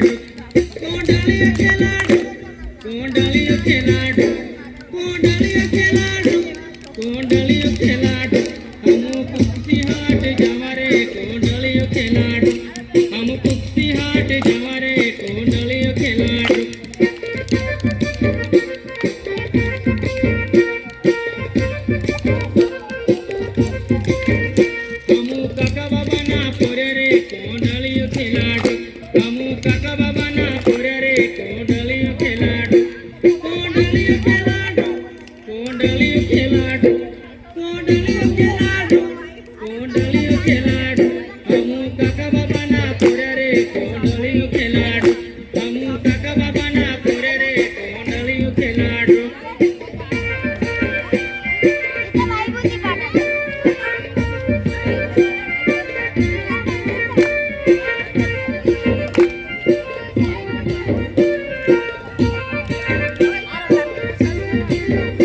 कोंडलिया के लाडू कोंडलिया के लाडू कोंडलिया के लाडू कोंडलिया के लाडू हम कुक्सी हाट जवारे कोंडलिया के लाडू हम कुक्सी हाट जवारे कोंडलिया के लाडू हमू काका बाबा ना पोरे रे कोंडलिया के लाडू हमू काका बाबा ना पोरे रे कोंडलिया के लाडू कोंडलिया के लाडू कोंडलिया के लाडू कोंडलिया के लाडू कोंडलिया के लाडू हमू काका बाबा ना पोरे रे कोंडलिया के लाडू हमू काका बाबा ना पोरे रे कोंडलिया के लाडू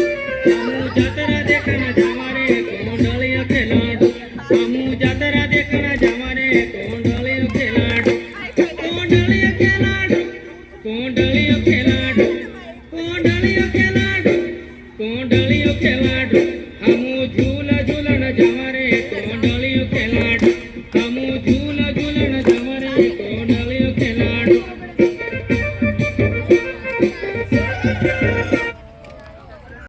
जातरा देखना जमारे कोंडलिया के लाडू हमू जातरा देखना जमारे कोंडलिया के लाडू कोंडलिया के लाडू कोंडलिया के लाडू कोंडलिया के लाडू